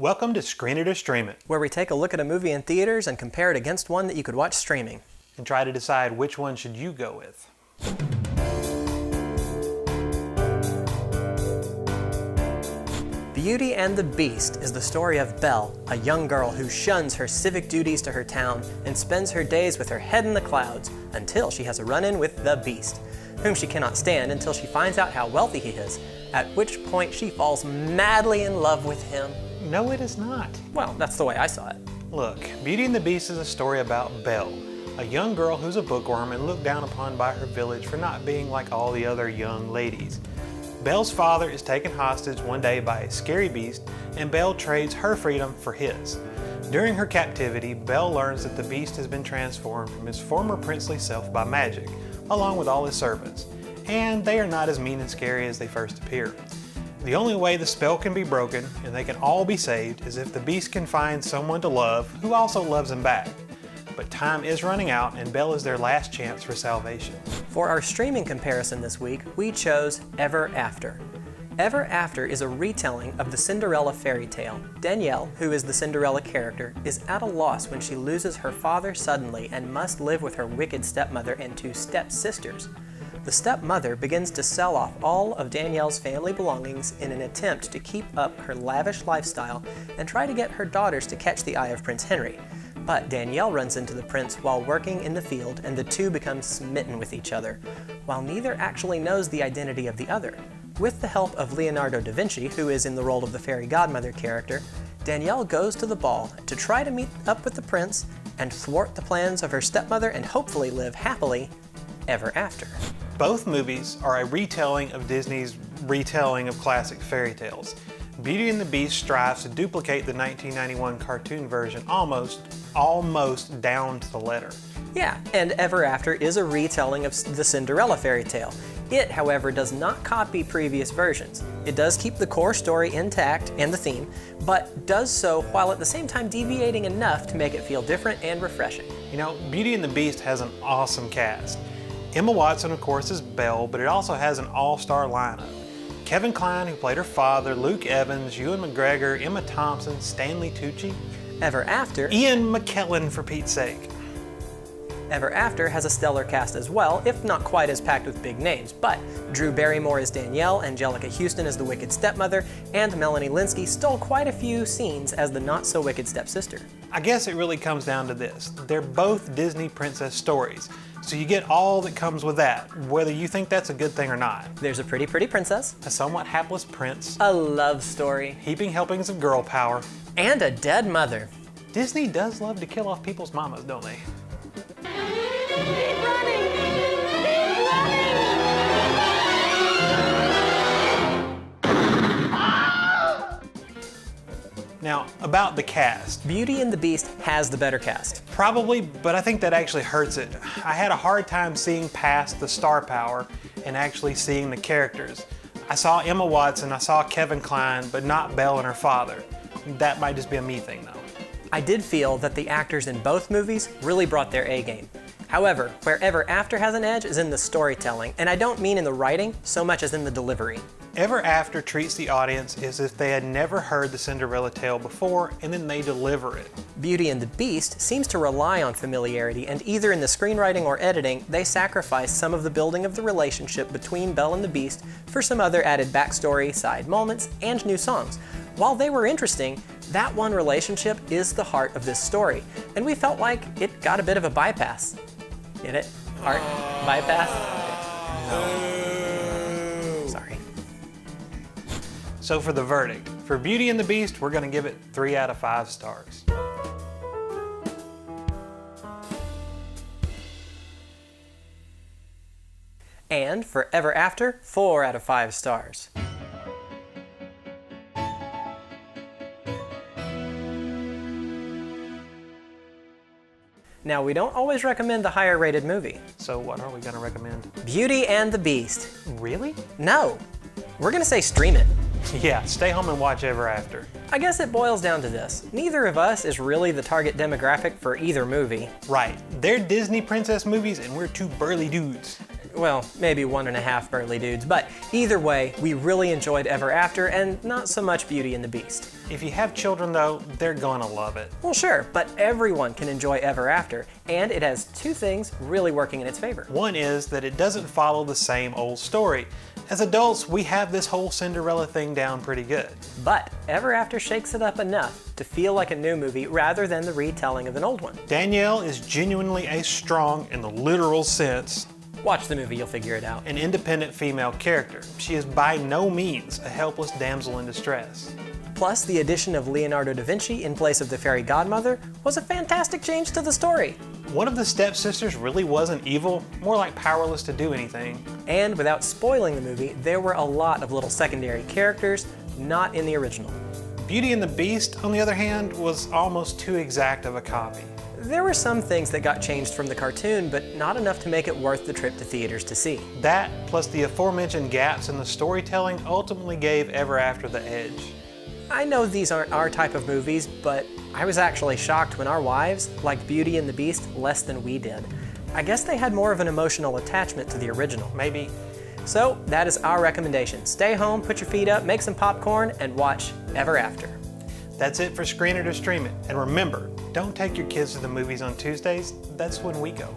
Welcome to Screen It or Stream It, where we take a look at a movie in theaters and compare it against one that you could watch streaming. and try to decide which one should you go with. Beauty and the Beast is the story of Belle, a young girl who shuns her civic duties to her town and spends her days with her head in the clouds until she has a run-in with the Beast, whom she cannot stand until she finds out how wealthy he is, at which point she falls madly in love with him. No, it is not. Well, that's the way I saw it. Look, Beauty and the Beast is a story about Belle, a young girl who's a bookworm and looked down upon by her village for not being like all the other young ladies. Belle's father is taken hostage one day by a scary beast, and Belle trades her freedom for his. During her captivity, Belle learns that the beast has been transformed from his former princely self by magic, along with all his servants, and they are not as mean and scary as they first appear. The only way the spell can be broken and they can all be saved is if the beast can find someone to love who also loves him back. But time is running out and Belle is their last chance for salvation. For our streaming comparison this week, we chose Ever After. Ever After is a retelling of the Cinderella fairy tale. Danielle, who is the Cinderella character, is at a loss when she loses her father suddenly and must live with her wicked stepmother and two stepsisters. The stepmother begins to sell off all of Danielle's family belongings in an attempt to keep up her lavish lifestyle and try to get her daughters to catch the eye of Prince Henry. But Danielle runs into the prince while working in the field, and the two become smitten with each other, while neither actually knows the identity of the other. With the help of Leonardo da Vinci, who is in the role of the fairy godmother character, Danielle goes to the ball to try to meet up with the prince and thwart the plans of her stepmother and hopefully live happily ever after. Both movies are a retelling of Disney's retelling of classic fairy tales. Beauty and the Beast strives to duplicate the 1991 cartoon version almost down to the letter. Yeah, and Ever After is a retelling of the Cinderella fairy tale. It, however, does not copy previous versions. It does keep the core story intact and the theme, but does so while at the same time deviating enough to make it feel different and refreshing. You know, Beauty and the Beast has an awesome cast. Emma Watson, of course, is Belle, but it also has an all-star lineup. Kevin Kline, who played her father, Luke Evans, Ewan McGregor, Emma Thompson, Stanley Tucci. Ever After, Ian McKellen, for Pete's sake. Ever After has a stellar cast as well, if not quite as packed with big names, but Drew Barrymore as Danielle, Angelica Houston as the wicked stepmother, and Melanie Lynskey stole quite a few scenes as the not-so-wicked stepsister. I guess it really comes down to this. They're both Disney princess stories, so you get all that comes with that, whether you think that's a good thing or not. There's a pretty princess, A somewhat hapless prince, a love story, heaping helpings of girl power, and a dead mother. Disney does love to kill off people's mamas, don't they? Keep running! Keep running! Now, about the cast. Beauty and the Beast has the better cast. Probably, but I think that actually hurts it. I had a hard time seeing past the star power and actually seeing the characters. I saw Emma Watson, I saw Kevin Kline, but not Belle and her father. That might just be a me thing though. I did feel that the actors in both movies really brought their A game. However, where Ever After has an edge is in the storytelling, and I don't mean in the writing so much as in the delivery. Ever After treats the audience as if they had never heard the Cinderella tale before, and then they deliver it. Beauty and the Beast seems to rely on familiarity, and either in the screenwriting or editing, they sacrifice some of the building of the relationship between Belle and the Beast for some other added backstory, side moments, and new songs. While they were interesting, that one relationship is the heart of this story, and we felt like it got a bit of a bypass. Get it? Heart? Bypass? Sorry. So for the verdict, for Beauty and the Beast, we're gonna give it 3 out of 5 stars. And for Ever After, 4 out of 5 stars. Now, we don't always recommend the higher rated movie. So what are we gonna recommend? Beauty and the Beast. Really? No, we're gonna say stream it. Yeah, stay home and watch Ever After. I guess it boils down to this. Neither of us is really the target demographic for either movie. Right, they're Disney princess movies and we're two burly dudes. Well, maybe 1.5 burly dudes, but either way, we really enjoyed Ever After and not so much Beauty and the Beast. If you have children though, they're gonna love it. Well, sure, but everyone can enjoy Ever After, and it has two things really working in its favor. One is that it doesn't follow the same old story. As adults, we have this whole Cinderella thing down pretty good. But Ever After shakes it up enough to feel like a new movie rather than the retelling of an old one. Danielle is genuinely a strong, in the literal sense, Watch the movie, you'll figure it out. an independent female character. She is by no means a helpless damsel in distress. Plus, the addition of Leonardo da Vinci in place of the fairy godmother was a fantastic change to the story. One of the stepsisters really wasn't evil, more like powerless to do anything. And without spoiling the movie, there were a lot of little secondary characters not in the original. Beauty and the Beast, on the other hand, was almost too exact of a copy. There were some things that got changed from the cartoon, but not enough to make it worth the trip to theaters to see. That, plus the aforementioned gaps in the storytelling, ultimately gave Ever After the edge. I know these aren't our type of movies, but I was actually shocked when our wives liked Beauty and the Beast less than we did. I guess they had more of an emotional attachment to the original. Maybe. So that is our recommendation. Stay home, put your feet up, make some popcorn, and watch Ever After. That's it for Screen It or Stream It. And remember, don't take your kids to the movies on Tuesdays. That's when we go.